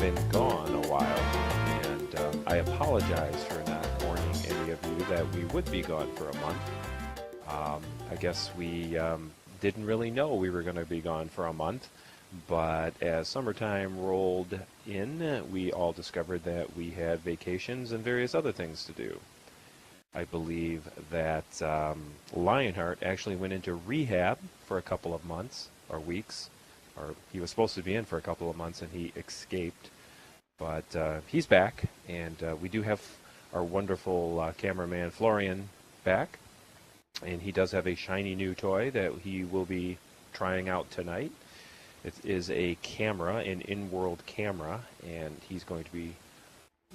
been gone a while, and I apologize for not warning any of you that we would be gone for a month. I guess we didn't really know we were going to be gone for a month, but as summertime rolled in, we all discovered that we had vacations and various other things to do. I believe that Lionheart actually went into rehab for a couple of months or weeks, or he was supposed to be in for a couple of months and he escaped. But he's back, and we do have our wonderful cameraman Florian back, and he does have a shiny new toy that he will be trying out tonight. It is a camera, an in-world camera, and he's going to be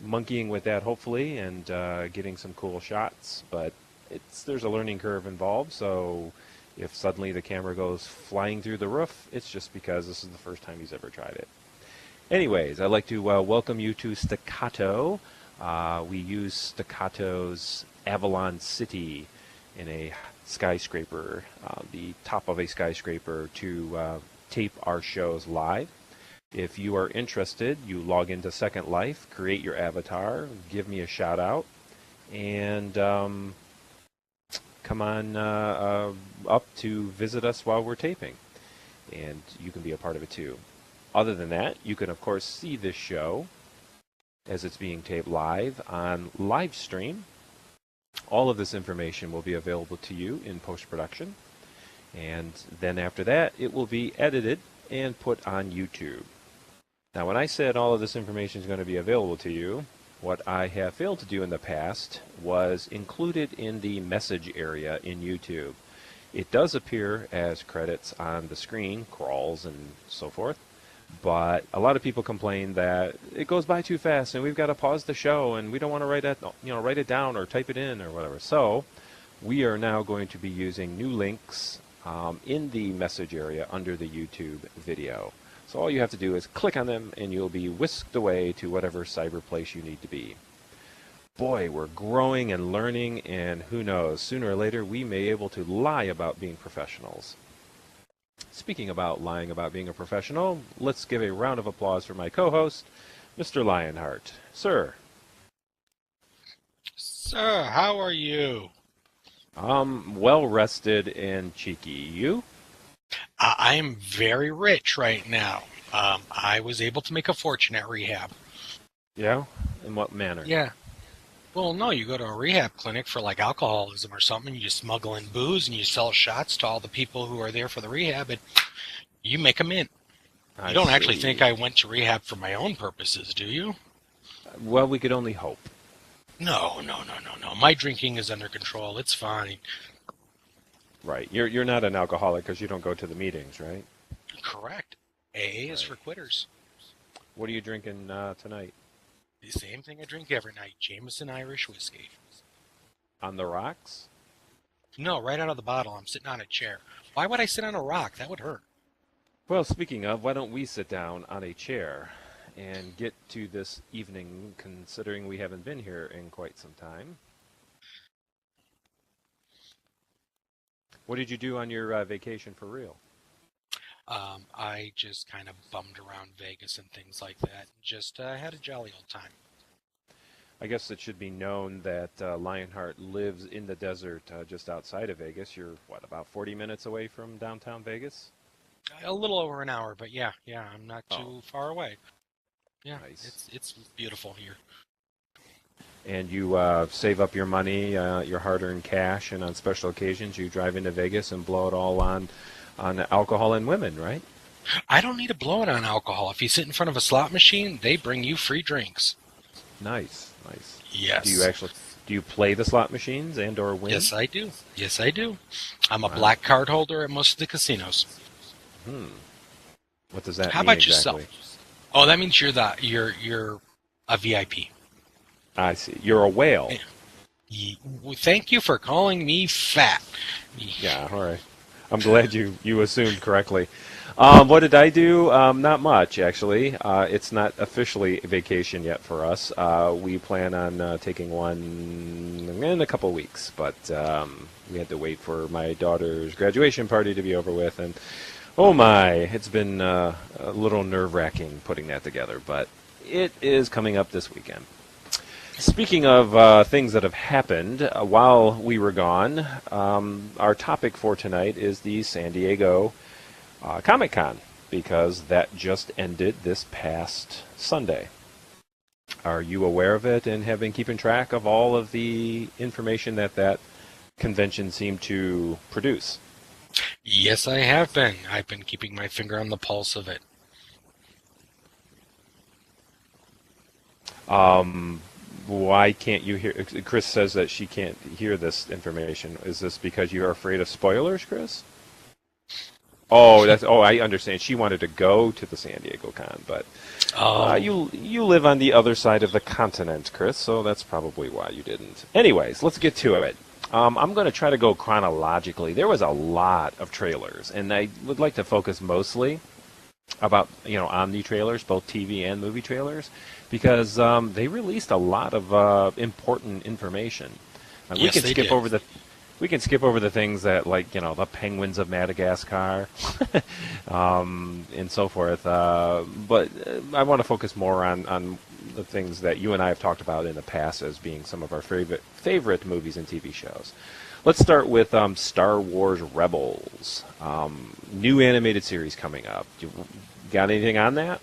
monkeying with that hopefully and getting some cool shots, but there's a learning curve involved, so if suddenly the camera goes flying through the roof, it's just because this is the first time he's ever tried it. Anyways, I'd like to welcome you to Staccato. We use Staccato's Avalon City in a skyscraper, the top of a skyscraper, to tape our shows live. If you are interested, you log into Second Life, create your avatar, give me a shout out, and come on up to visit us while we're taping, and you can be a part of it too. Other than that, you can of course see this show as it's being taped live on live stream. All of this information will be available to you in post-production, and then after that it will be edited and put on YouTube. Now, when I said all of this information is going to be available to you, what I have failed to do in the past was include it in the message area in YouTube. It does appear as credits on the screen, crawls and so forth, but a lot of people complain that it goes by too fast and we've got to pause the show and we don't want to write it down or type it in or whatever. So we are now going to be using new links in the message area under the YouTube video. So all you have to do is click on them and you'll be whisked away to whatever cyberplace you need to be. Boy, we're growing and learning, and who knows, sooner or later we may be able to lie about being professionals. Speaking about lying about being a professional, let's give a round of applause for my co-host, Mr. Lionheart. Sir. Sir, how are you? Well rested and cheeky. You? I am very rich right now. I was able to make a fortune at rehab. Yeah? In what manner? Yeah. Well, no, you go to a rehab clinic for like alcoholism or something, you smuggle in booze and you sell shots to all the people who are there for the rehab, and you make them in. You don't actually think I went to rehab for my own purposes, do you? Well, we could only hope. No. My drinking is under control. It's fine. Right. You're not an alcoholic because you don't go to the meetings, right? Correct. AA is for quitters. What are you drinking tonight? The same thing I drink every night, Jameson Irish whiskey. On the rocks? No, right out of the bottle. I'm sitting on a chair. Why would I sit on a rock? That would hurt. Well, speaking of, why don't we sit down on a chair and get to this evening, considering we haven't been here in quite some time. What did you do on your vacation for real? I just kind of bummed around Vegas and things like that. Just had a jolly old time. I guess it should be known that Lionheart lives in the desert just outside of Vegas. You're, what, about 40 minutes away from downtown Vegas? A little over an hour, but yeah, I'm not too far away. Yeah, nice. It's beautiful here. And you save up your money, your hard-earned cash, and on special occasions you drive into Vegas and blow it all on alcohol and women, right? I don't need to blow it on alcohol. If you sit in front of a slot machine, they bring you free drinks. Nice. Yes. Do you play the slot machines and or win? Yes, I do. I'm a black card holder at most of the casinos. What does that mean? How about exactly? yourself? Oh, that means you're a VIP. I see. You're a whale. Thank you for calling me fat. Yeah, all right. I'm glad you assumed correctly. What did I do? Not much, actually. It's not officially vacation yet for us. We plan on taking one in a couple weeks, but we had to wait for my daughter's graduation party to be over with, and oh my, it's been a little nerve-wracking putting that together, but it is coming up this weekend. Speaking of things that have happened while we were gone, our topic for tonight is the San Diego Comic-Con, because that just ended this past Sunday. Are you aware of it and have been keeping track of all of the information that convention seemed to produce? Yes, I have been. I've been keeping my finger on the pulse of it. Why can't you hear? Chris says that she can't hear this information. Is this because you are afraid of spoilers, Chris? Oh, I understand. She wanted to go to the San Diego Con, but you live on the other side of the continent, Chris, so that's probably why you didn't. Anyways, let's get to it. I'm going to try to go chronologically. There was a lot of trailers, and I would like to focus mostly on the trailers, both TV and movie trailers, because they released a lot of important information. Yes, they did. We can skip over the things that, the penguins of Madagascar, and so forth. But I want to focus more on the things that you and I have talked about in the past as being some of our favorite movies and TV shows. Let's start with Star Wars Rebels, new animated series coming up. You got anything on that?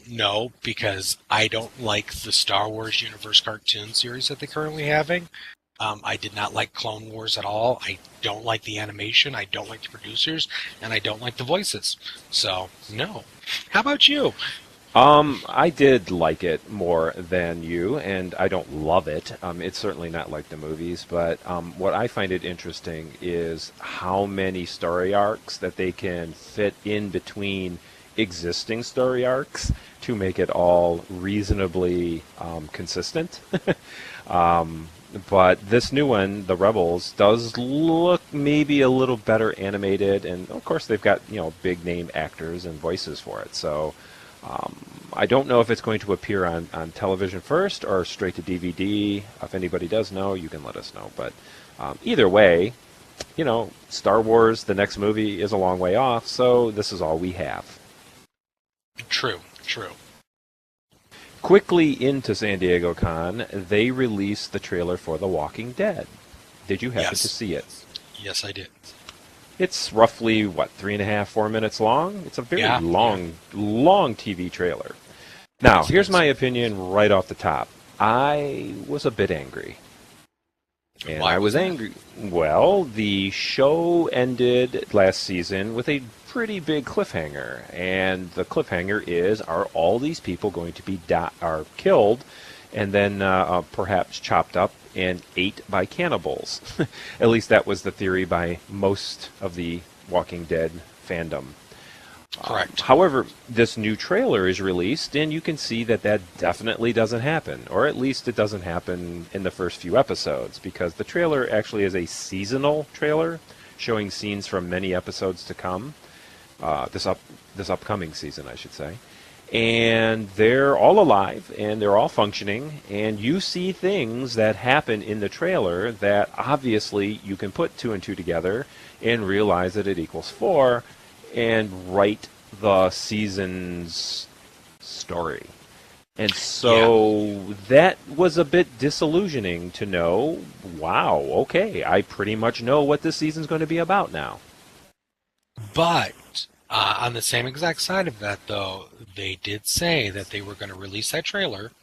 No, because I don't like the Star Wars Universe cartoon series that they're currently having. I did not like Clone Wars at all. I don't like the animation. I don't like the producers, and I don't like the voices. So, no. How about you? I did like it more than you, and I don't love it. It's certainly not like the movies, but what I find it interesting is how many story arcs that they can fit in between existing story arcs to make it all reasonably consistent. But this new one, the Rebels, does look maybe a little better animated, and of course they've got big name actors and voices for it. So I don't know if it's going to appear on television first or straight to DVD. If anybody does know, you can let us know. But either way, Star Wars, the next movie, is a long way off, so this is all we have. True. Quickly into San Diego Con, they released the trailer for The Walking Dead. Did you happen to see it? Yes, I did. It's roughly, 3.5, 4 minutes long? It's a very long TV trailer. Now, here's my opinion right off the top. I was a bit angry. And Why I was angry. Well, the show ended last season with a pretty big cliffhanger, and the cliffhanger is: are all these people going to be are killed, and then perhaps chopped up and ate by cannibals? At least that was the theory by most of the Walking Dead fandom. Correct. However, this new trailer is released, and you can see that definitely doesn't happen, or at least it doesn't happen in the first few episodes, because the trailer actually is a seasonal trailer showing scenes from many episodes to come, this upcoming season, I should say. And they're all alive, and they're all functioning, and you see things that happen in the trailer that obviously you can put 2 and 2 together and realize that it equals 4, and write the season's story. And so that was a bit disillusioning to know, wow, okay, I pretty much know what this season's going to be about now. But on the same exact side of that, though, they did say that they were going to release that trailer.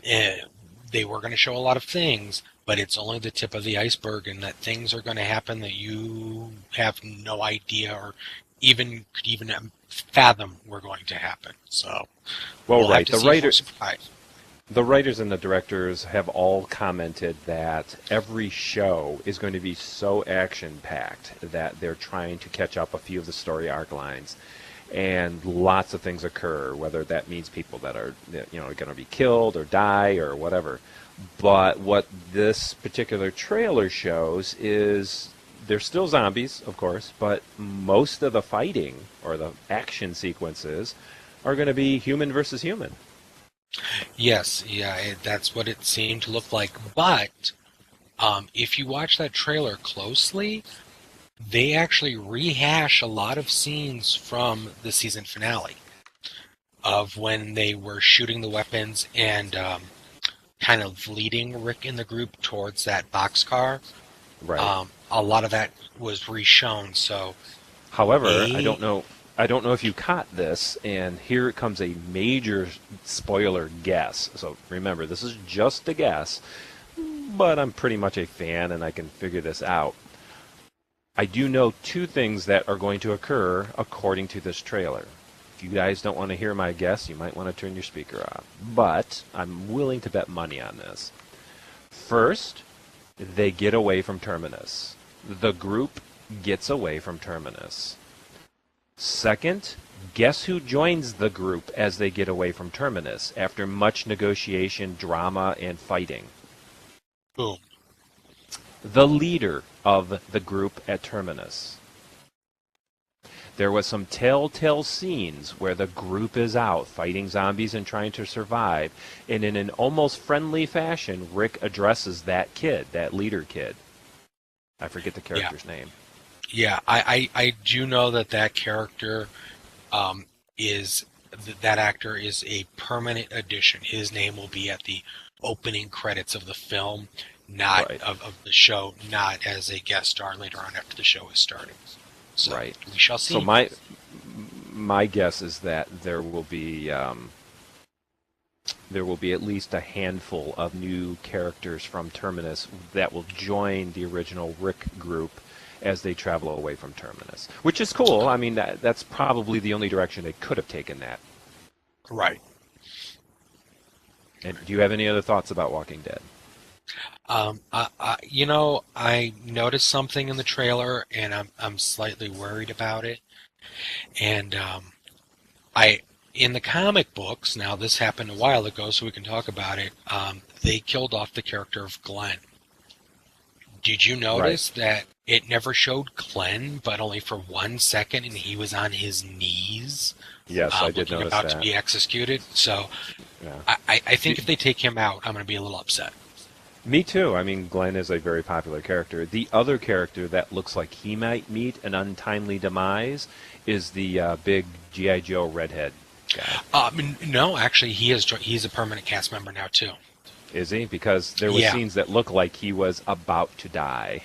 They were going to show a lot of things, but it's only the tip of the iceberg, and that things are going to happen that you have no idea or could even fathom were going to happen. So, we'll right. The writers and the directors have all commented that every show is going to be so action-packed that they're trying to catch up a few of the story arc lines. And lots of things occur, whether that means people that are going to be killed or die or whatever. But what this particular trailer shows is there's still zombies, of course, but most of the fighting or the action sequences are going to be human versus human. Yes, that's what it seemed to look like. But if you watch that trailer closely, they actually rehash a lot of scenes from the season finale of when they were shooting the weapons and kind of leading Rick and the group towards that boxcar. Right. A lot of that was reshown, so However, I they don't know. I don't know if you caught this, and here comes a major spoiler guess. So remember, this is just a guess, but I'm pretty much a fan, and I can figure this out. I do know two things that are going to occur according to this trailer. If you guys don't want to hear my guess, you might want to turn your speaker off. But I'm willing to bet money on this. First, they get away from Terminus. The group gets away from Terminus. Second, guess who joins the group as they get away from Terminus after much negotiation, drama, and fighting? boom. The leader of the group at Terminus. There was some telltale scenes where the group is out fighting zombies and trying to survive, and in an almost friendly fashion, Rick addresses that kid, that leader kid. I forget the character's name. Yeah, I do know that character is that actor is a permanent addition. His name will be at the opening credits of the film, not Right. of the show, not as a guest star later on after the show is starting. So Right. we shall see. So my guess is that there will be at least a handful of new characters from Terminus that will join the original Rick group as they travel away from Terminus, which is cool. I mean, that's probably the only direction they could have taken that. Right. And do you have any other thoughts about Walking Dead? I noticed something in the trailer, and I'm slightly worried about it. And I in the comic books, now this happened a while ago, so we can talk about it. They killed off the character of Glenn. Did you notice that it never showed Glenn, but only for 1 second, and he was on his knees? Yes, I did looking notice about that. to be executed. So Yeah. I think if they take him out, I'm going to be a little upset. Me too. I mean, Glenn is a very popular character. The other character that looks like he might meet an untimely demise is the big G.I. Joe redhead guy. No, actually, he's a permanent cast member now too. Is he? Because there were Yeah. scenes that looked like he was about to die.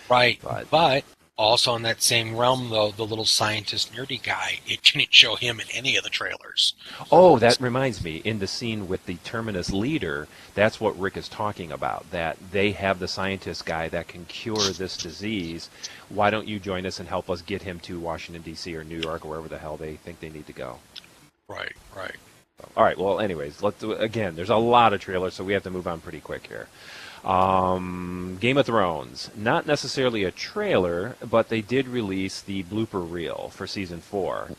Right, But- but also in that same realm, though, the little scientist nerdy guy, it didn't show him in any of the trailers. Oh, that reminds me. In the scene with the Terminus leader, that's what Rick is talking about, that they have the scientist guy that can cure this disease. Why don't you join us and help us get him to Washington, D.C. or New York or wherever the hell they think they need to go? Right, right. All right, well, anyways, let's do it again. There's a lot of trailers, so we have to move on pretty quick here. Game of Thrones. Not necessarily a trailer, but they did release the blooper reel for Season 4,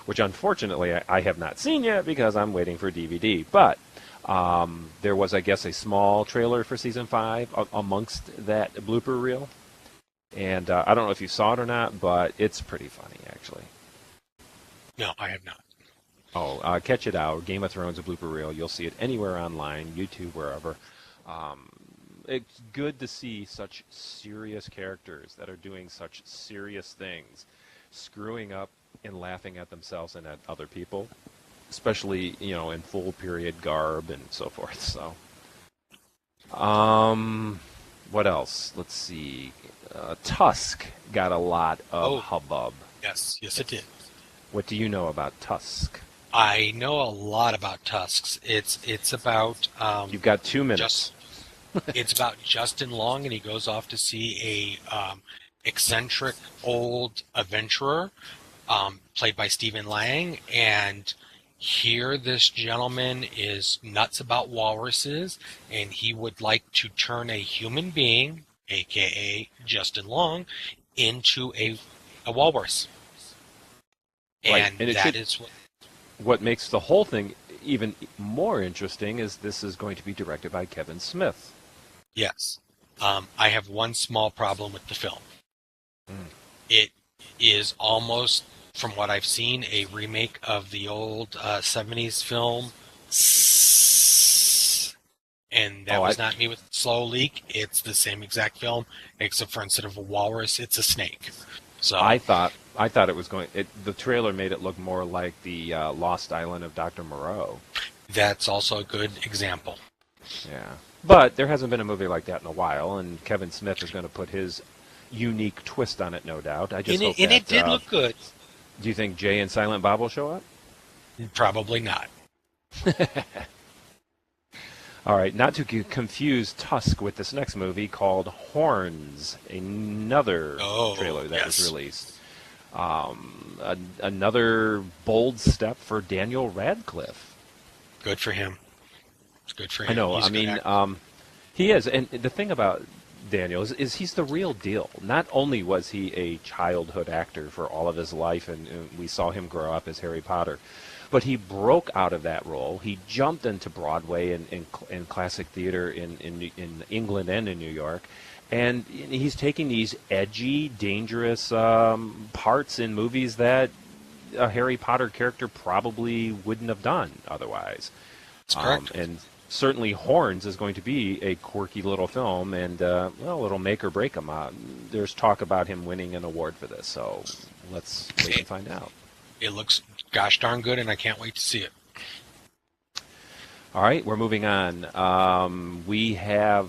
which unfortunately I have not seen yet because I'm waiting for DVD. But there was, I guess, a small trailer for Season 5 amongst that blooper reel. And I don't know if you saw it or not, but it's pretty funny, actually. No, I have not. Oh, catch it out. Game of Thrones, a blooper reel. You'll see it anywhere online, YouTube, wherever. It's good to see such serious characters that are doing such serious things, screwing up and laughing at themselves and at other people, especially, in full period garb and so forth. So, what else? Let's see. Tusk got a lot of hubbub. Yes, it did. What do you know about Tusk? I know a lot about Tusks. It's about You've got 2 minutes. it's about Justin Long, and he goes off to see a eccentric old adventurer, played by Stephen Lang, and here this gentleman is nuts about walruses, and he would like to turn a human being, aka Justin Long, into a walrus. Right, And and that is what makes the whole thing even more interesting is this is going to be directed by Kevin Smith. Yes. I have one small problem with the film. It is almost, from what I've seen, a remake of the old 70s film. And that was not me with Slow Leak. It's the same exact film, except for instead of a walrus, it's a snake. So I thought it was going. The trailer made it look more like the Lost Island of Dr. Moreau. That's also a good example. Yeah, but there hasn't been a movie like that in a while, and Kevin Smith is going to put his unique twist on it, no doubt. I just hope that, it did look good. Do you think Jay and Silent Bob will show up? Probably not. All right, not to confuse Tusk with this next movie called Horns, another trailer that was released. Another bold step for Daniel Radcliffe. Good for him. It's good for him. I know. He is. And the thing about Daniel is he's the real deal. Not only was he a childhood actor for all of his life, and we saw him grow up as Harry Potter, but he broke out of that role. He jumped into Broadway and classic theater in England and in New York. And he's taking these edgy, dangerous parts in movies that a Harry Potter character probably wouldn't have done otherwise. That's correct. And certainly Horns is going to be a quirky little film, and, it'll make or break him. There's talk about him winning an award for this, so let's wait and find out. It looks gosh darn good, and I can't wait to see it. All right, we're moving on. We have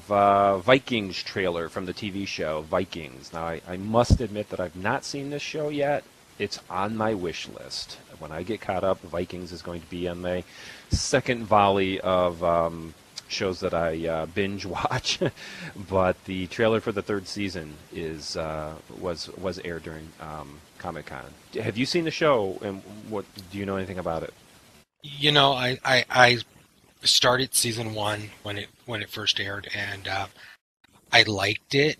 Vikings trailer from the TV show Vikings. Now, I must admit that I've not seen this show yet. It's on my wish list. When I get caught up, Vikings is going to be on my second volley of shows that I binge watch. But the trailer for the third season was aired during Comic-Con. Have you seen the show, and what do you know anything about it? You know, I started season 1 when it first aired, and I liked it,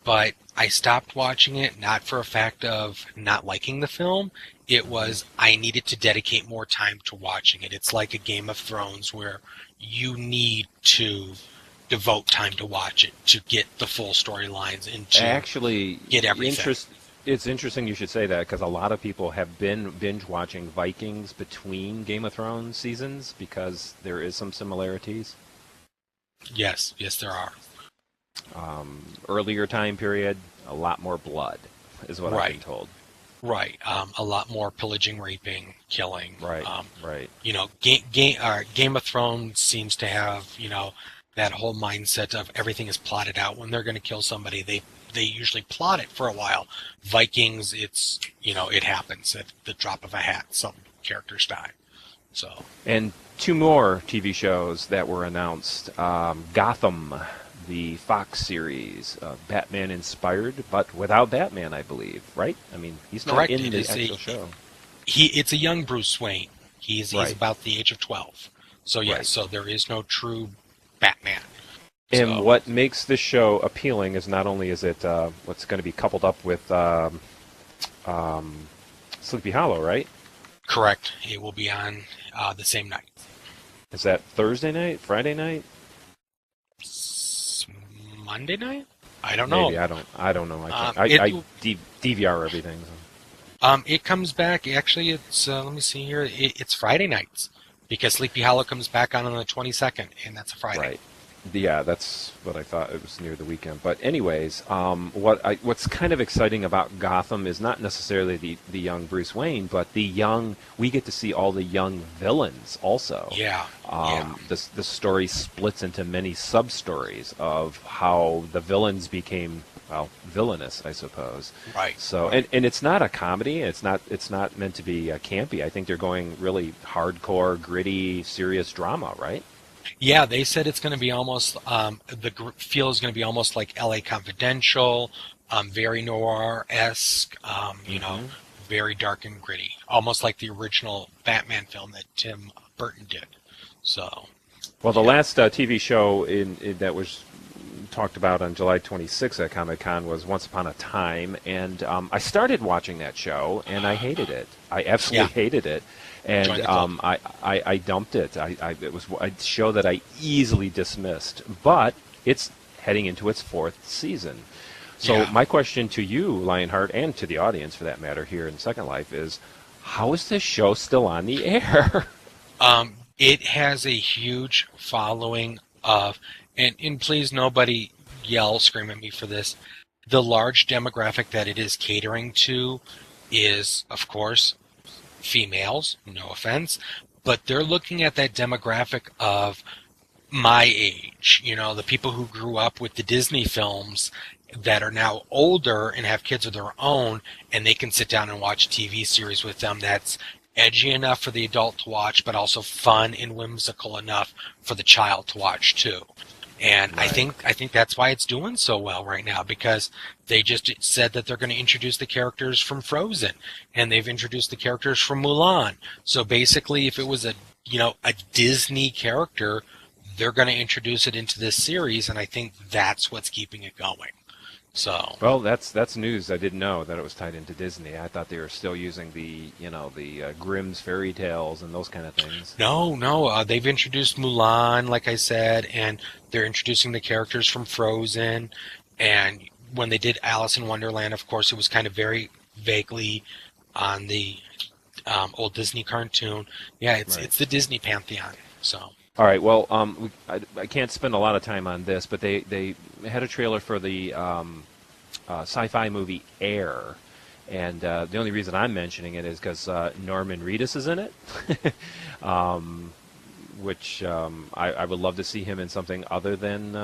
but I stopped watching it not for a fact of not liking the film. It was I needed to dedicate more time to watching it. It's like a Game of Thrones where you need to devote time to watch it to get the full storylines and to actually get everything. It's interesting you should say that, because a lot of people have been binge watching Vikings between Game of Thrones seasons because there is some similarities. Yes, there are. Earlier time period, a lot more blood, is what I've been told. Right. A lot more pillaging, raping, killing. Right. Right. You know, Game of Thrones seems to have, you know, that whole mindset of everything is plotted out. When they're going to kill somebody, they usually plot it for a while. Vikings, it's, you know, it happens at the drop of a hat. Some characters die. So. And 2 more TV shows that were announced. Gotham, the Fox series, Batman inspired, but without Batman, I believe, right? I mean, he's not correct. in the actual show. It's a young Bruce Wayne. He's about the age of 12. So so there is no true Batman. And what makes this show appealing is not only is it what's going to be coupled up with Sleepy Hollow, right? Correct. It will be on the same night. Is that Thursday night, Friday night? Monday night? I don't know. Maybe I don't know. I DVR everything. So. It comes back. Actually, it's let me see here. It's Friday nights because Sleepy Hollow comes back on the 22nd, and that's a Friday. Right. Yeah, that's what I thought. It was near the weekend. But anyways, what's kind of exciting about Gotham is not necessarily the young Bruce Wayne, but we get to see all the young villains also. Yeah. The story splits into many sub-stories of how the villains became, well, villainous, I suppose. Right. So, and it's not a comedy. It's not meant to be campy. I think they're going really hardcore, gritty, serious drama, right? Yeah, they said it's going to be almost the feel is going to be almost like L.A. Confidential, very noir-esque, you know, very dark and gritty, almost like the original Batman film that Tim Burton did. So, well, the last TV show that was talked about on July 26th at Comic-Con was Once Upon a Time, and I started watching that show, and I hated it. I absolutely hated it. And I dumped it. It was a show that I easily dismissed, but it's heading into its 4th season. So my question to you, Lionheart, and to the audience for that matter here in Second Life is, how is this show still on the air? It has a huge following of, and please nobody yell, scream at me for this, the large demographic that it is catering to is, of course, females, no offense, but they're looking at that demographic of my age, the people who grew up with the Disney films that are now older and have kids of their own, and they can sit down and watch a TV series with them that's edgy enough for the adult to watch, but also fun and whimsical enough for the child to watch too. And right. I think that's why it's doing so well right now, because they just said that they're going to introduce the characters from Frozen, and they've introduced the characters from Mulan. So basically, if it was a Disney character, they're going to introduce it into this series, and I think that's what's keeping it going. So well, that's news. I didn't know that it was tied into Disney. I thought they were still using the Grimm's fairy tales and those kind of things. No, they've introduced Mulan, like I said, and they're introducing the characters from Frozen. And when they did Alice in Wonderland, of course, it was kind of very vaguely on the old Disney cartoon. Yeah, it's the Disney pantheon. So. All right. Well, I can't spend a lot of time on this, but they had a trailer for the sci-fi movie Air, and the only reason I'm mentioning it is because Norman Reedus is in it, which I would love to see him in something other than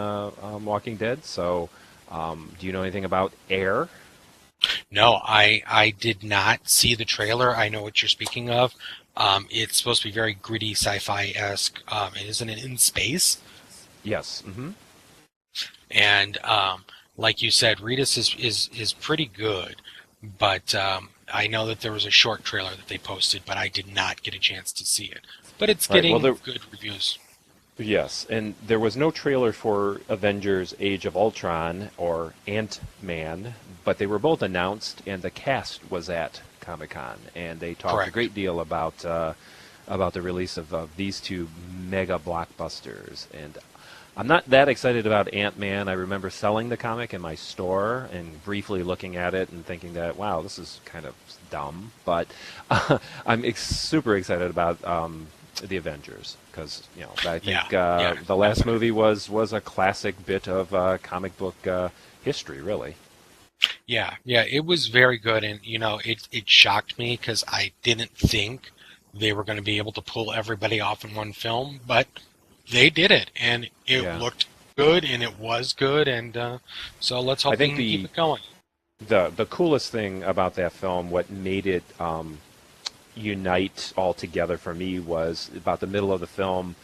Walking Dead. So, do you know anything about Air? No, I did not see the trailer. I know what you're speaking of. It's supposed to be very gritty sci-fi-esque. Isn't it in space? Yes. Mm-hmm. And like you said, Reedus is pretty good. But I know that there was a short trailer that they posted, but I did not get a chance to see it. But it's getting good reviews. Yes, and there was no trailer for Avengers Age of Ultron or Ant-Man, but they were both announced, and the cast was at Comic-Con, and they talked a great deal about the release of these two mega blockbusters. And I'm not that excited about Ant-Man. I remember selling the comic in my store and briefly looking at it and thinking that, wow, this is kind of dumb. But I'm super excited about the Avengers, because I think the last movie was a classic bit of comic book history, really. Yeah, it was very good, and it shocked me because I didn't think they were going to be able to pull everybody off in one film, but they did it, and it looked good, and it was good, and so let's hope they can keep it going. The coolest thing about that film, what made it unite all together for me, was about the middle of the film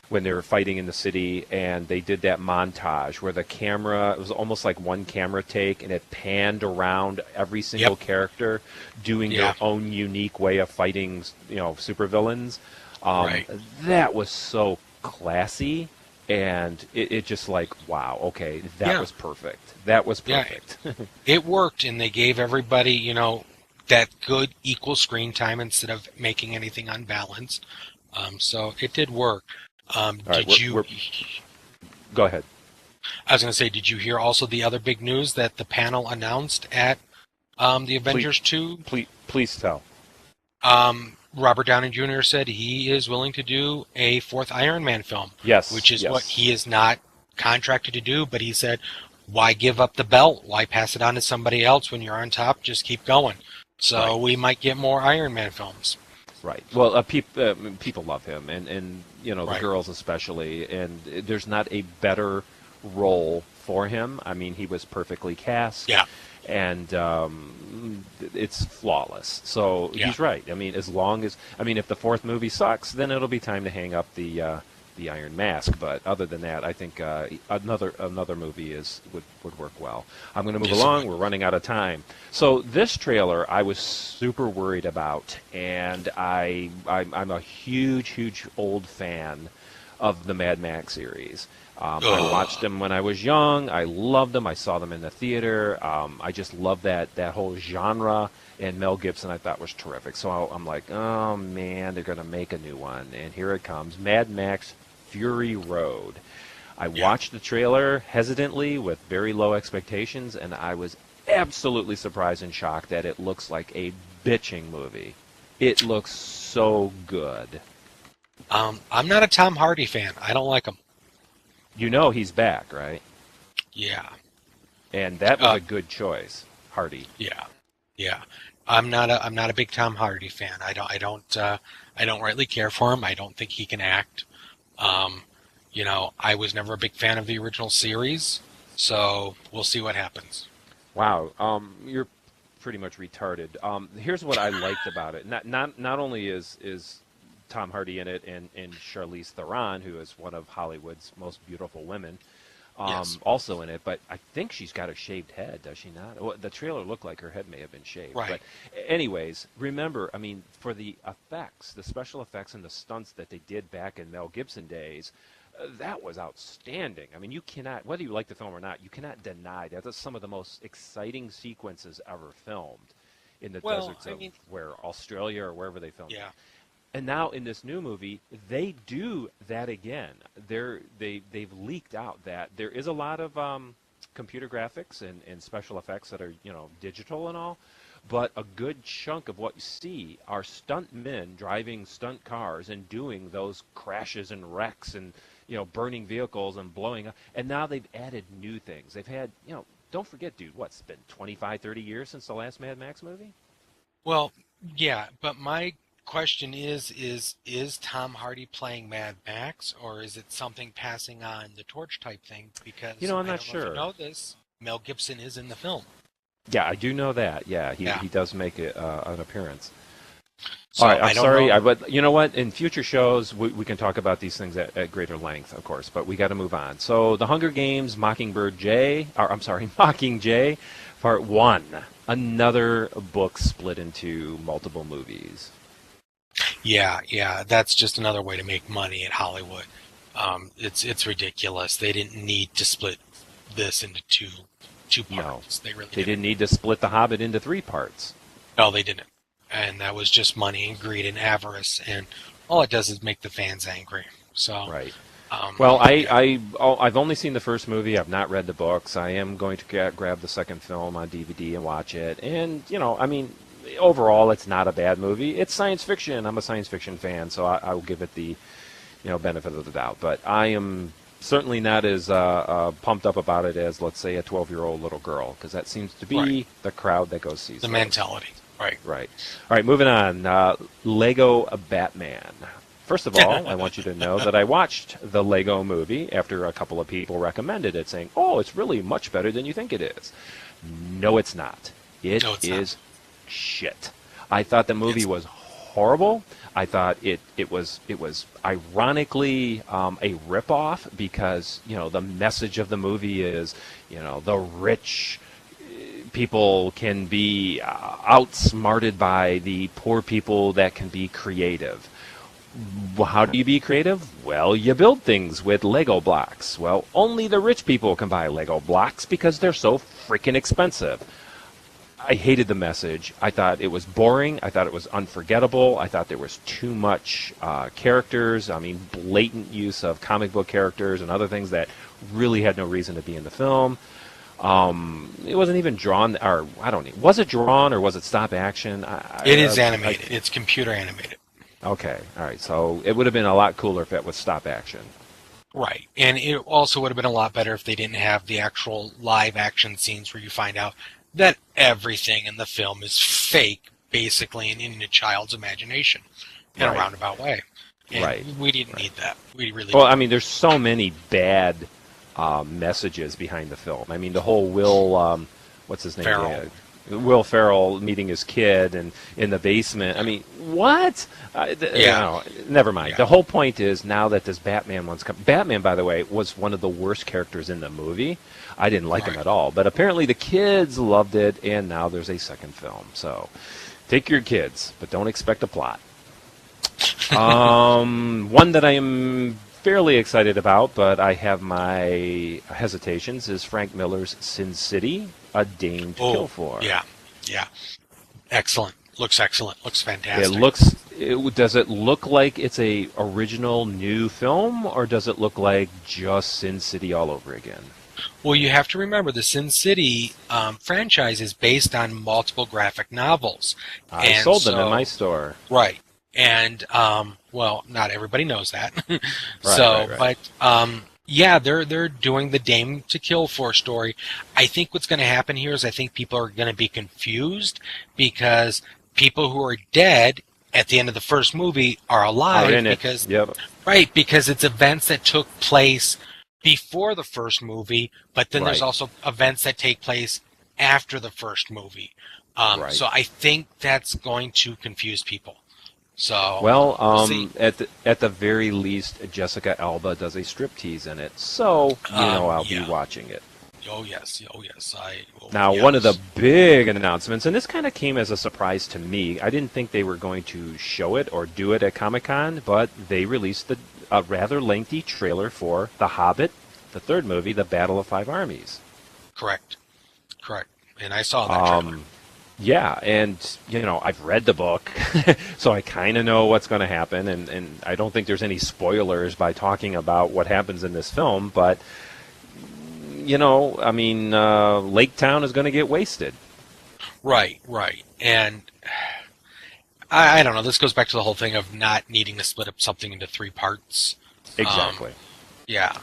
when they were fighting in the city, and they did that montage where the camera, it was almost like one camera take, and it panned around every single character doing their own unique way of fighting, supervillains. That was so classy, and it just like, wow, okay, that was perfect. That was perfect. Yeah, it worked, and they gave everybody, that good equal screen time instead of making anything unbalanced. So it did work. Go ahead. I was going to say, did you hear also the other big news that the panel announced at the Avengers 2? Please tell. Robert Downey Jr. said he is willing to do a fourth Iron Man film. Yes. Which is what he is not contracted to do, but he said, why give up the belt? Why pass it on to somebody else when you're on top? Just keep going. So we might get more Iron Man films. Right. Well, people love him, and the girls especially, and there's not a better role for him. I mean, he was perfectly cast. Yeah. And it's flawless. So he's right. I mean, if the fourth movie sucks, then it'll be time to hang up the Iron Mask. But other than that, I think another movie would work well. I'm going to move along. We're running out of time. So this trailer, I was super worried about, and I'm a huge old fan of the Mad Max series. I watched them when I was young. I loved them. I saw them in the theater. I just love that whole genre. And Mel Gibson, I thought, was terrific. So I'm like, oh, man, they're going to make a new one. And here it comes, Mad Max Fury Road. I watched the trailer hesitantly with very low expectations, and I was absolutely surprised and shocked that it looks like a bitching movie. It looks so good. I'm not a Tom Hardy fan. I don't like him. You know he's back, right? Yeah. And that was a good choice, Hardy. Yeah. Yeah. I'm not a big Tom Hardy fan. I don't rightly care for him. I don't think he can act. I was never a big fan of the original series, so we'll see what happens. Wow, you're pretty much retarded. Here's what I liked about it. Not only is Tom Hardy in it and Charlize Theron, who is one of Hollywood's most beautiful women, Yes. also in it, but I think she's got a shaved head, does she not? Well, the trailer looked like her head may have been shaved. Right. But anyways, remember, I mean, for the effects, the special effects and the stunts that they did back in Mel Gibson days, that was outstanding. I mean, you cannot, whether you like the film or not, you cannot deny that that's some of the most exciting sequences ever filmed in the deserts of where Australia or wherever they filmed. Yeah. And now in this new movie, they do that again. They've leaked out that there is a lot of computer graphics and special effects that are digital and all, but a good chunk of what you see are stunt men driving stunt cars and doing those crashes and wrecks and burning vehicles and blowing up. And now they've added new things. They've had don't forget, dude, what's been 25, 30 years since the last Mad Max movie? Well, yeah, but my question is Tom Hardy playing Mad Max, or is it something passing on the torch type thing? Because I'm not I don't know sure. If you know this, Mel Gibson is in the film. Yeah, I do know that. Yeah, he does make an appearance. So, all right, I'm sorry, know. but you know what? In future shows, we can talk about these things at greater length, of course, but we got to move on. So, The Hunger Games, Mockingjay, Part 1. Another book split into multiple movies. Yeah, that's just another way to make money at Hollywood. It's ridiculous. They didn't need to split this into two parts. No, they didn't need to split The Hobbit into 3 parts. No, they didn't. And that was just money and greed and avarice, and all it does is make the fans angry. So right. Well, I've only seen the first movie. I've not read the books. I am going to grab the second film on DVD and watch it. And overall, it's not a bad movie. It's science fiction. I'm a science fiction fan, so I will give it the benefit of the doubt. But I am certainly not as pumped up about it as, let's say, a 12-year-old little girl, because that seems to be the crowd that goes see. The mentality. Right. All right, moving on. Lego Batman. First of all, I want you to know that I watched the Lego movie after a couple of people recommended it, saying, "Oh, it's really much better than you think it is." No, it's not. It is shit. I thought the movie was horrible. I thought it was ironically a ripoff because the message of the movie is the rich people can be outsmarted by the poor people that can be creative. How do you be creative? Well, you build things with Lego blocks. Well, only the rich people can buy Lego blocks because they're so freaking expensive. I hated the message. I thought it was boring. I thought it was unforgettable. I thought there was too much characters. I mean, blatant use of comic book characters and other things that really had no reason to be in the film. It wasn't even drawn, or I don't know. Was it drawn or was it stop action? It is animated. It's computer animated. Okay, all right. So it would have been a lot cooler if it was stop action. Right, and it also would have been a lot better if they didn't have the actual live action scenes where you find out that everything in the film is fake, basically, and in a child's imagination in a roundabout way. And we didn't need that. We really didn't. I mean, there's so many bad messages behind the film. I mean, the whole Will, what's his name? Ferrell. Will Ferrell meeting his kid and in the basement. I mean, what? Never mind. Yeah. The whole point is now that this Batman one's come. Batman, by the way, was one of the worst characters in the movie. I didn't like him at all. But apparently the kids loved it, and now there's a second film. So take your kids, but don't expect a plot. One that I am fairly excited about, but I have my hesitations, is Frank Miller's Sin City, A Dame to Kill For. Yeah. Excellent. Looks excellent. Looks fantastic. Does it look like it's a original new film, or does it look like just Sin City all over again? Well, you have to remember the Sin City franchise is based on multiple graphic novels. I sold them in my store. Right. And, well, not everybody knows that. Right. But Yeah, they're doing the Dame to Kill for story. I think what's going to happen here is I think people are going to be confused because people who are dead at the end of the first movie are Are alive in it. because Yep. right, because it's events that took place before the first movie, but then there's Right. also events that take place after the first movie. Right. So I think that's going to confuse people. So Well, we'll see. at the very least, Jessica Alba does a striptease in it, so I'll be Yeah. watching it. Oh yes. Oh yes. Now, one of the Yes. big announcements, and this kind of came as a surprise to me. I didn't think they were going to show it or do it at Comic-Con, but they released a rather lengthy trailer for The Hobbit, the third movie, The Battle of Five Armies. Correct. Correct. And I saw that trailer. Yeah, and I've read the book, so I kind of know what's going to happen, and I don't think there's any spoilers by talking about what happens in this film, but I mean, Lake Town is going to get wasted. Right. Right. And I don't know. This goes back to the whole thing of not needing to split up something into three parts. Exactly. Yeah.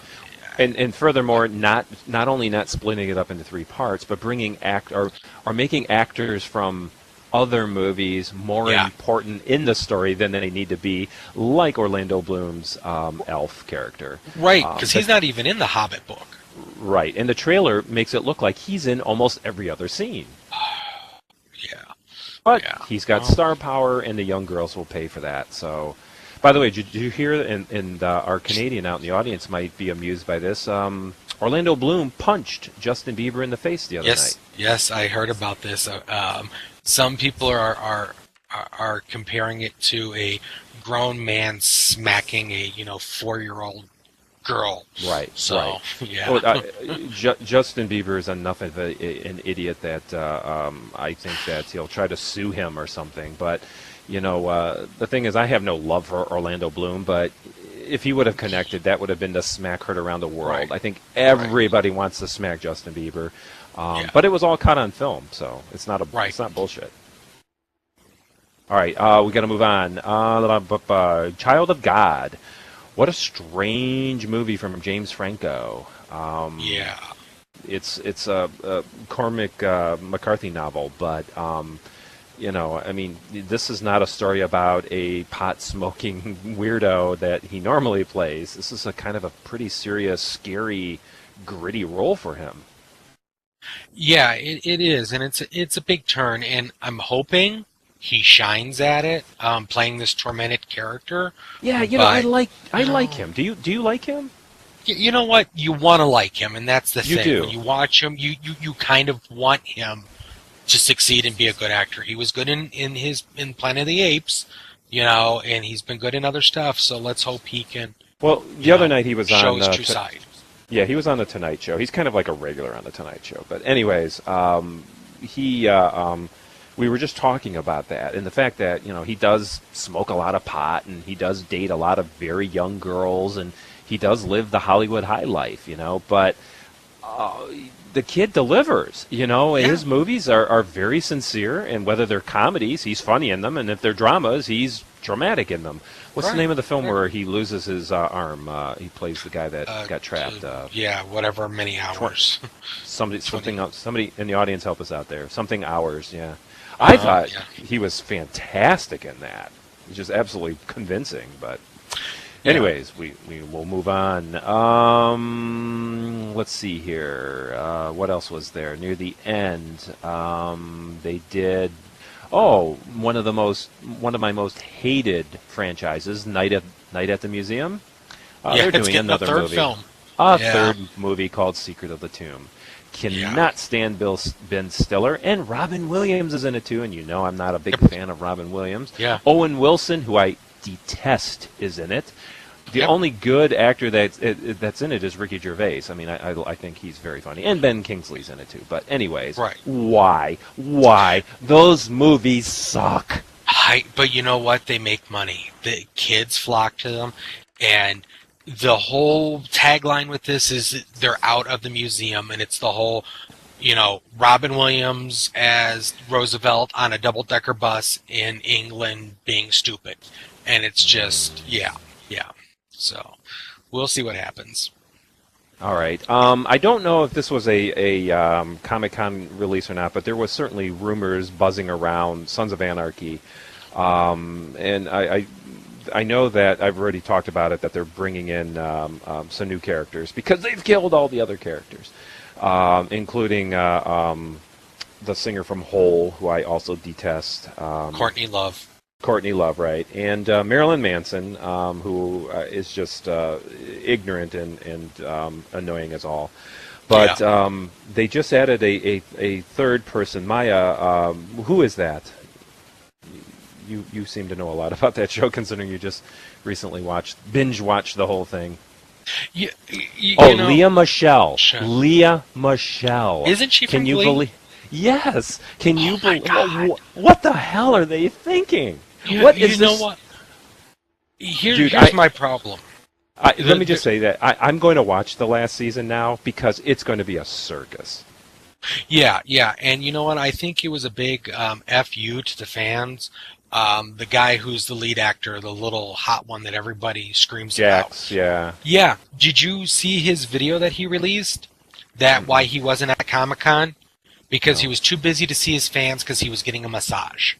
And furthermore, not only not splitting it up into three parts, but bringing or making actors from other movies more important in the story than they need to be, like Orlando Bloom's elf character. Right, because he's not even in the Hobbit book. Right, and the trailer makes it look like he's in almost every other scene. Yeah. But he's got star power, and the young girls will pay for that. So, by the way, did you hear? And our Canadian out in the audience might be amused by this. Orlando Bloom punched Justin Bieber in the face the other night. Yes, I heard about this. Some people are comparing it to a grown man smacking a 4-year-old girl. Right. So right. yeah. Well, Justin Bieber is enough of an idiot that I think that he'll try to sue him or something. But the thing is, I have no love for Orlando Bloom, but if he would have connected, that would have been the smack heard around the world. Right. I think everybody wants to smack Justin Bieber, but it was all caught on film, so it's not it's not bullshit. All right, we got to move on. Child of God. What a strange movie from James Franco. Yeah. It's a Cormac McCarthy novel, but I mean, this is not a story about a pot-smoking weirdo that he normally plays. This is a kind of a pretty serious, scary, gritty role for him. Yeah, it is, and it's a big turn, and I'm hoping he shines at it, playing this tormented character. Yeah, I like him. Do you like him? You know what? You want to like him, and that's the thing. You do. When you watch him, you kind of want him to succeed and be a good actor. He was good in Planet of the Apes, and he's been good in other stuff. So let's hope he can. Well, the other night he was show on his true side. Yeah, he was on the Tonight Show. He's kind of like a regular on the Tonight Show. But anyways, we were just talking about that and the fact that he does smoke a lot of pot and he does date a lot of very young girls and he does live the Hollywood high life, but the kid delivers, and his movies are very sincere, and whether they're comedies, he's funny in them, and if they're dramas, he's dramatic in the What's the name of the film where he loses his arm? He plays the guy that got trapped. Whatever, many hours. Somebody in the audience help us out there. Something Hours, yeah. I thought he was fantastic in that. He's just absolutely convincing. But, anyways, we will move on. Let's see here. What else was there near the end? They did. Oh, one of my most hated franchises, Night at the Museum. They're doing another third movie. film. Third movie called Secret of the Tomb. Cannot stand Ben Stiller, and Robin Williams is in it too, and I'm not a big fan of Robin Williams. Yeah. Owen Wilson, who I detest, is in it. The only good actor that's in it is Ricky Gervais. I mean, I think he's very funny, and Ben Kingsley's in it too. But anyways, why? Those movies suck. But you know what? They make money. The kids flock to them, and the whole tagline with this is they're out of the museum, and it's the whole, Robin Williams as Roosevelt on a double-decker bus in England being stupid. And it's just, yeah. So, we'll see what happens. All right. I don't know if this was a Comic-Con release or not, but there was certainly rumors buzzing around Sons of Anarchy. And I know that I've already talked about it, that they're bringing in some new characters because they've killed all the other characters, including the singer from Hole, who I also detest. Courtney Love. Courtney Love, right, and Marilyn Manson, who is just ignorant and annoying as all. But they just added a third person, Maya. Who is that? You seem to know a lot about that show, considering you just recently binge watched the whole thing. Leah Michelle. Leah Michelle. Isn't she from Can you Glee? believe? Yes. Can you believe? What the hell are they thinking? What is you this? know what? Here's my problem. Let me just say that I'm going to watch the last season now because it's going to be a circus. Yeah, and you know what? I think it was a big FU to the fans. The guy who's the lead actor, the little hot one that everybody screams Jax, about. yeah. Yeah. Did you see his video that he released? That why he wasn't at Comic-Con? Because he was too busy to see his fans because he was getting a massage.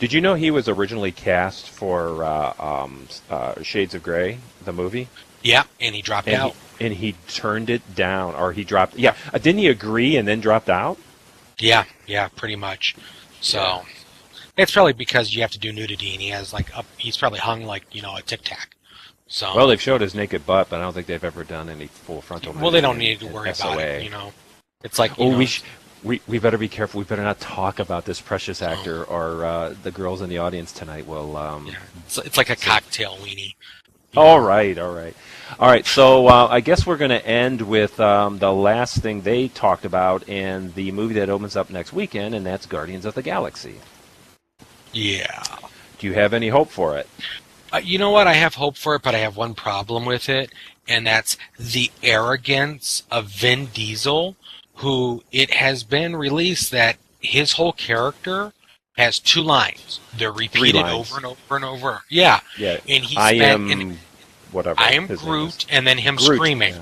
Did you know he was originally cast for Shades of Grey, the movie? Yeah, and he dropped out. And he turned it down, or he dropped. Yeah, didn't he agree and then dropped out? Yeah, pretty much. So it's probably because you have to do nudity, and he has he's probably hung like a Tic Tac. So well, they've showed his naked butt, but I don't think they've ever done any full frontal. Well, they don't need to worry about it. It's like we better be careful. We better not talk about this precious actor, or the girls in the audience tonight will. It's like a cocktail weenie. All right. So I guess we're going to end with the last thing they talked about, and the movie that opens up next weekend, and that's Guardians of the Galaxy. Yeah. Do you have any hope for it? You know what? I have hope for it, but I have one problem with it, and that's the arrogance of Vin Diesel, who it has been released that his whole character has 2 lines. They're repeated over and over and over. Yeah. And I am Groot, and then him Groot, screaming.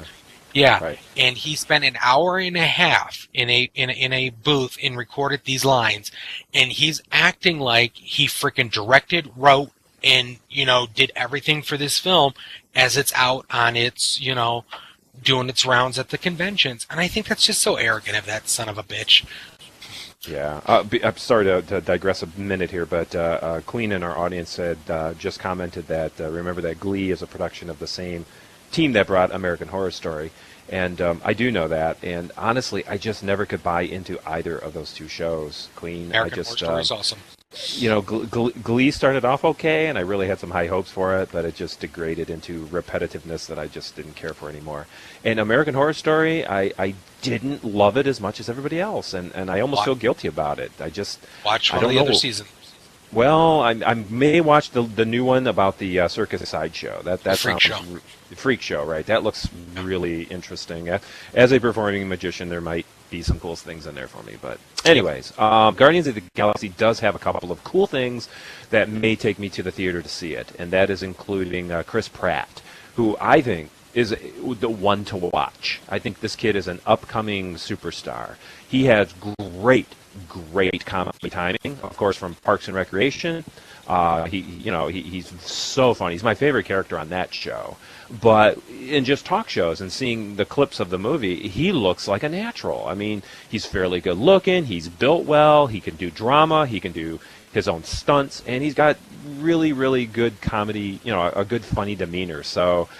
Yeah. Right. And he spent an hour and a half in a booth and recorded these lines, and he's acting like he freaking directed, wrote, and did everything for this film as it's out on its doing its rounds at the conventions. And I think that's just so arrogant of that son of a bitch. Yeah. I'm sorry to digress a minute here, but Queen in our audience just commented that remember that Glee is a production of the same team that brought American Horror Story. And I do know that. And honestly, I just never could buy into either of those 2 shows, Queen. American Horror Story is awesome. Glee started off okay, and I really had some high hopes for it, but it just degraded into repetitiveness that I just didn't care for anymore. And American Horror Story, I didn't love it as much as everybody else, and I almost feel guilty about it. Watch one of the other seasons. Well, I may watch the new one about the circus sideshow. That Freak Show. Freak Show, right? That looks really interesting. As a performing magician, there might be some cool things in there for me. But anyways, Guardians of the Galaxy does have a couple of cool things that may take me to the theater to see it, and that is including Chris Pratt, who I think is the one to watch. I think this kid is an upcoming superstar. He has great comedy timing, of course, from Parks and Recreation. He's so funny. He's my favorite character on that show. But in just talk shows and seeing the clips of the movie, he looks like a natural. I mean, he's fairly good looking. He's built well. He can do drama. He can do his own stunts, and he's got really, really good comedy. A good funny demeanor. So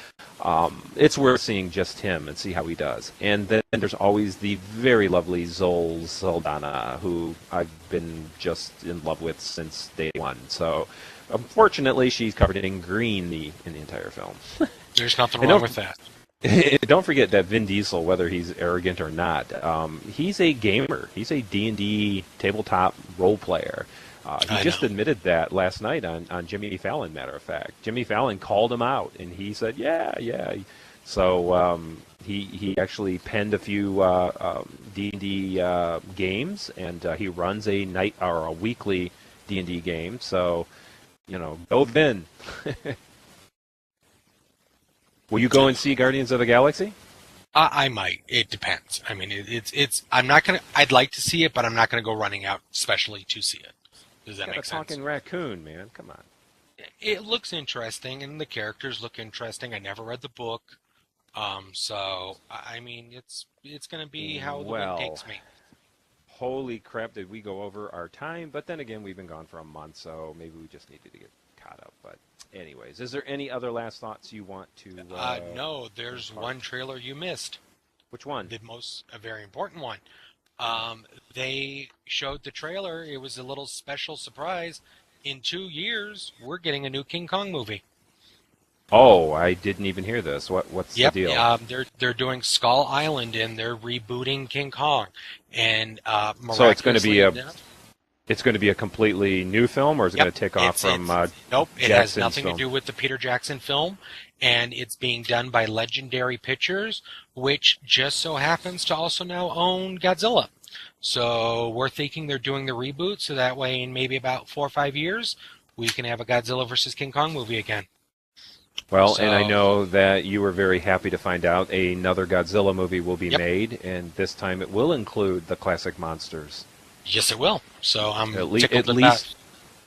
it's worth seeing just him and see how he does. And then there's always the very lovely Zoe Saldana, who I've been just in love with since day one. So unfortunately, she's covered in green in the entire film. There's nothing wrong with that. Don't forget that Vin Diesel, whether he's arrogant or not, he's a gamer. He's a D&D tabletop role player. He just admitted that last night on Jimmy Fallon, matter of fact. Jimmy Fallon called him out, and he said, yeah. So he actually penned a few D&D games, and he runs a night or a weekly D&D game. So, go Vin. Will you go and see Guardians of the Galaxy? I might. It depends. I mean, it's. I'm not gonna. I'd like to see it, but I'm not gonna go running out specially to see it. Does that Got a make sense? talking raccoon, man. Come on. It looks interesting, and the characters look interesting. I never read the book, so I mean, it's gonna be how the wind Well, takes me. holy crap, did we go over our time? But then again, we've been gone for a month, so maybe we just needed to get caught up. But anyways, is there any other last thoughts you want to No, there's impart? one trailer you missed. Which one? A very important one. They showed the trailer. It was a little special surprise. In 2 years, we're getting a new King Kong movie. Oh, I didn't even hear this. What's the Yep, deal? they're doing Skull Island and they're rebooting King Kong, and So it's going to be miraculously a enough, it's going to be a completely new film, or is it yep, going to take off from nope, it has Jackson's nothing film? to do with the Peter Jackson film, and it's being done by Legendary Pictures, which just so happens to also now own Godzilla. So we're thinking they're doing the reboot, so that way in maybe about 4 or 5 years, we can have a Godzilla versus King Kong movie again. Well, and I So, know that you were very happy to find out another Godzilla movie will be yep, made, and this time it will include the classic monsters. yes, it will. So I'm At, le- tickled at at least,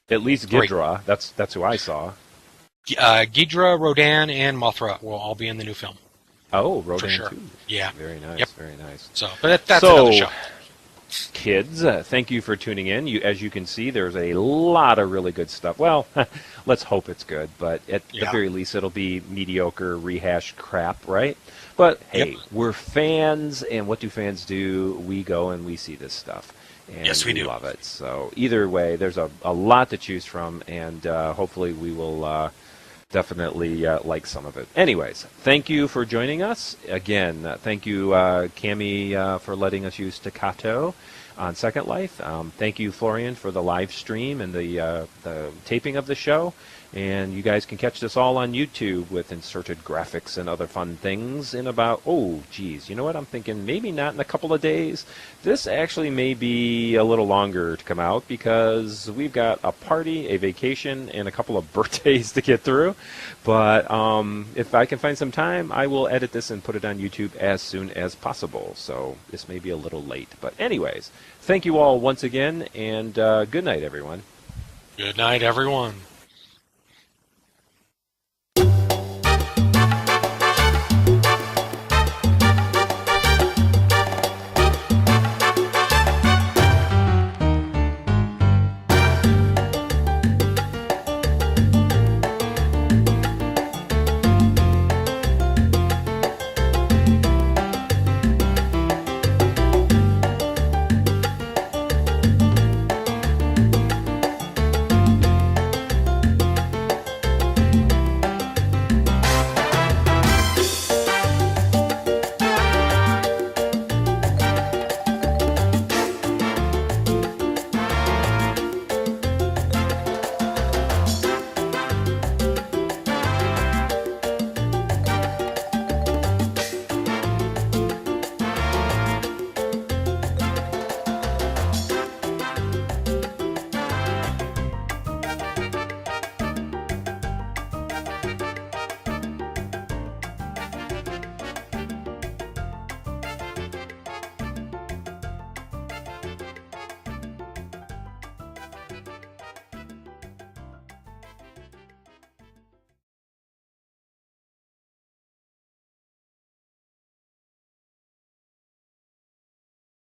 at least Great. Ghidra. That's who I saw. Ghidra, Rodan, and Mothra will all be in the new film Oh, for Rodan sure. too. Yeah. Very nice, Yep. very nice. So, but that's another show. Kids, thank you for tuning in. As you can see, there's a lot of really good stuff. Well, let's hope it's good, but at the Yeah. very least, it'll be mediocre, rehashed crap, right? But hey, Yep. we're fans, and what do fans do? We go and we see this stuff, and Yes, we do. love it. So either way, there's a lot to choose from, and hopefully we will definitely like some of it. Anyways, thank you for joining us. Again, thank you, Cami, for letting us use Staccato on Second Life. Thank you, Florian, for the live stream and the taping of the show. And you guys can catch this all on YouTube with inserted graphics and other fun things in about, oh, geez, you know what? I'm thinking maybe not in a couple of days. This actually may be a little longer to come out because we've got a party, a vacation, and a couple of birthdays to get through. But if I can find some time, I will edit this and put it on YouTube as soon as possible. So this may be a little late. But anyways, thank you all once again, and good night, everyone. Good night, everyone.